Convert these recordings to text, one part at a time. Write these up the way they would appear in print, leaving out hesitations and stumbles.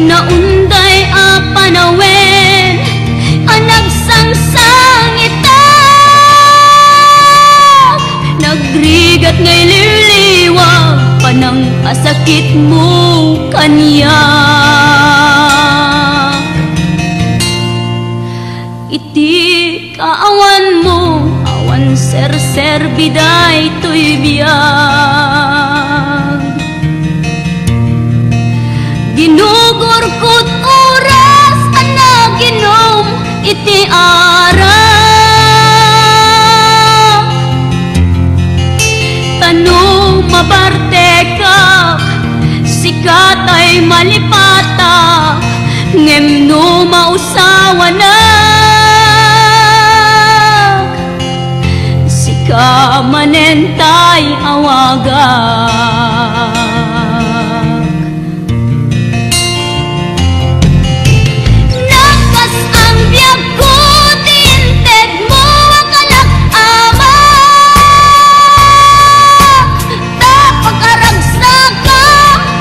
naunday a panawen anagsangsang ita nagrigat ngay liliwag panang asakit mo kanya iti kaawan mo awan ser biday to'y biyag ginugurkot oras anaginom iti ara tanong mabarte ka sikat ay malipata ngem no mausawa na sika manentay awagak nakas ang biyag ko tinted mo akalak ama tapagkaragsak ka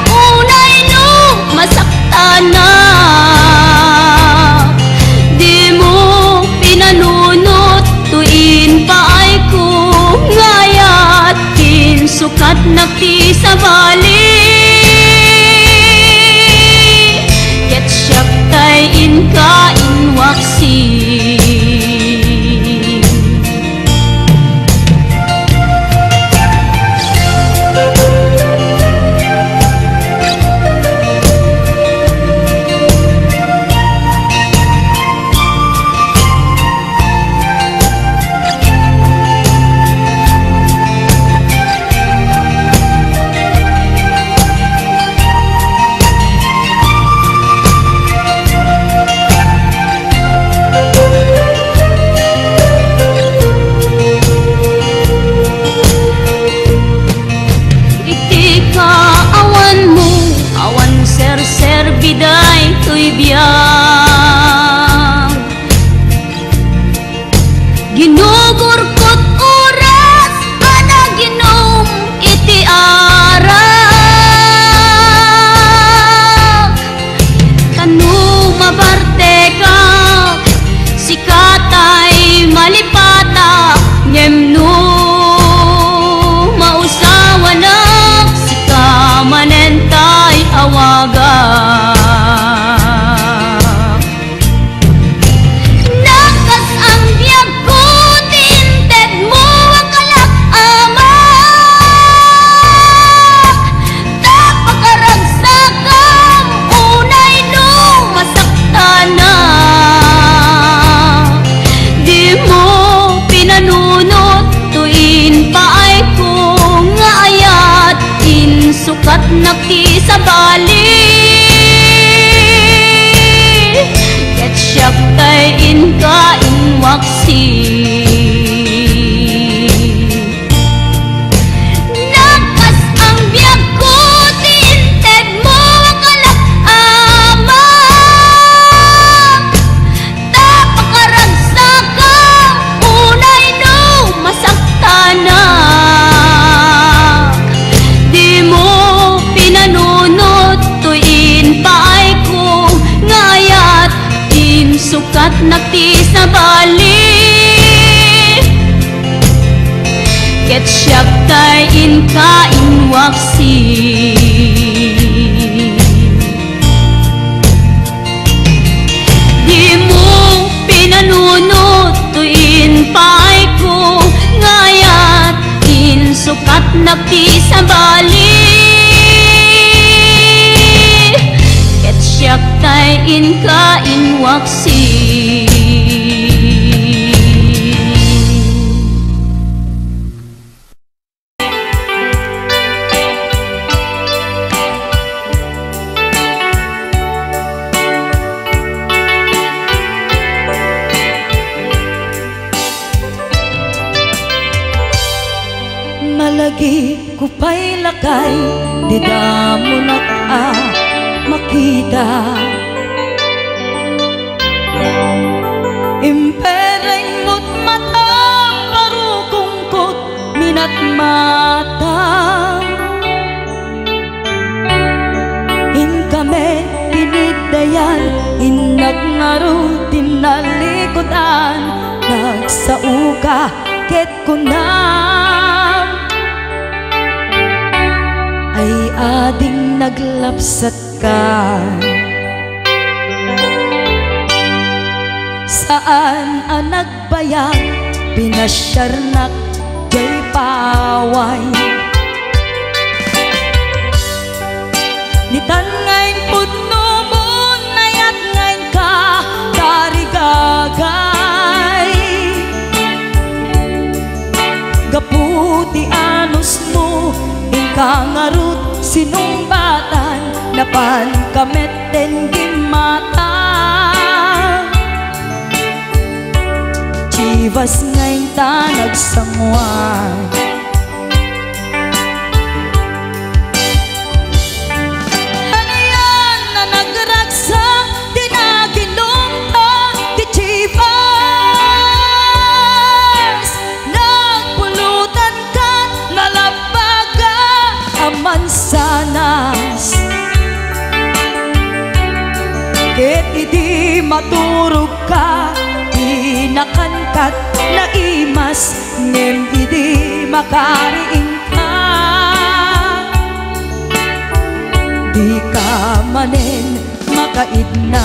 unay no masakta na di mo pinanunot tuin paay ko ngayat kinsukat nakti sa bali ket siyak tay inka inwaksi biday to'y biyag ginugurkot oras anaginom iti ara tanu mabarte ka sikatay malipata ngem no mausawa na sika manentay awaga sukat nakti sa bali ket siyak tay inka inwaksi nakas ang biyag ko tinted mo akalak ama tapagkaragsak ka unay no masakta na sukat nakti sa bali ket siyak tay inka inwaksi di mo pinanunot tuin paay ko ngayat insukat nakti sa bali siyak tay inka inwaksi malagi kupay lakay di damo nak makita impereng mo't mata parukungkot minat mata in kami pinit dayan inag ngaro tinalikutan nagsauka ket kunam ay ading naglapsat ka. Saan ang nagbayag pinasyarnak jay paway nitan ngayon pudno mo nayat ngayon ka karigagay gaputi anus mo ingkang arut sinumbatan napan kamet den gimata chivas ngayon ta nagsangwan hanayan na nagragsak tinaginom ta ti chivas nagpulutan ka nalabaga aman sanas ket idi maturog ka nakankat na imas ngem idi makariing ka di ka manen makaidna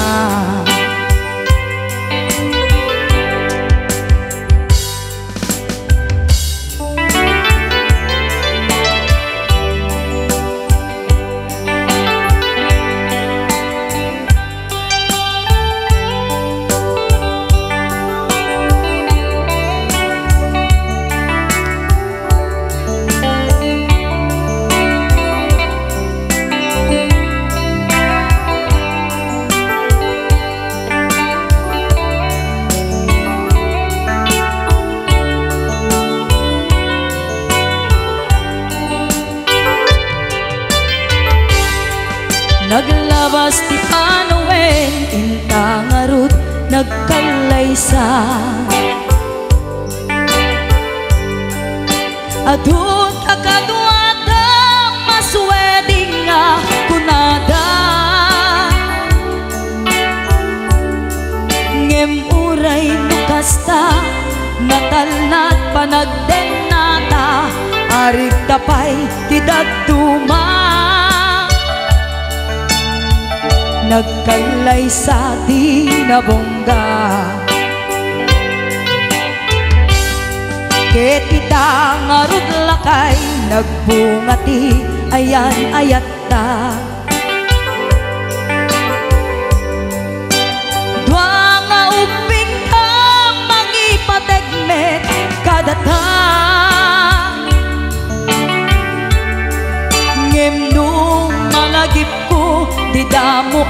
naglabas ti Panowen intang arut nagkalaysa adun akaduata masweding nga kunada ngem uray nukasta natalnat panagdenata arik tapay ti daduma nagkalay sa di nabongga ket ita ngarud lakay nagbungati ayan ayat ta dua nga uping ka mangipategmet kadata ngem nung malagip ko di damo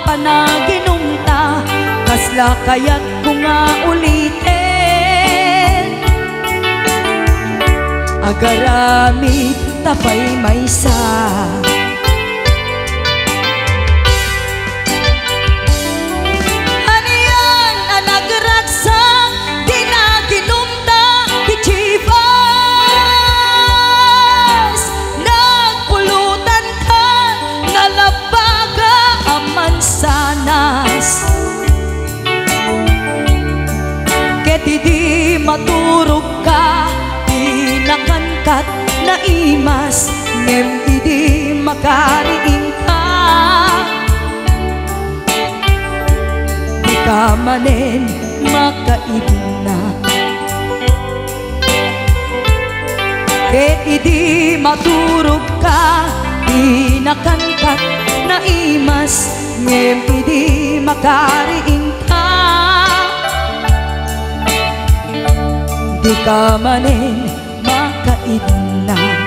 panaginumta kasla kayat ko nga ulitin agaramit tapay maysa hanayan ang nagragsak di naginumta di chivas nagpulutan ka nalabaga aman sanas ket idi maturog ka di nakangkat na imas ngem idi makariing ka di ka manen makaidna ket idi maturog ka di nakangkat na imas ngem idi makariing ka di ka manen makaidna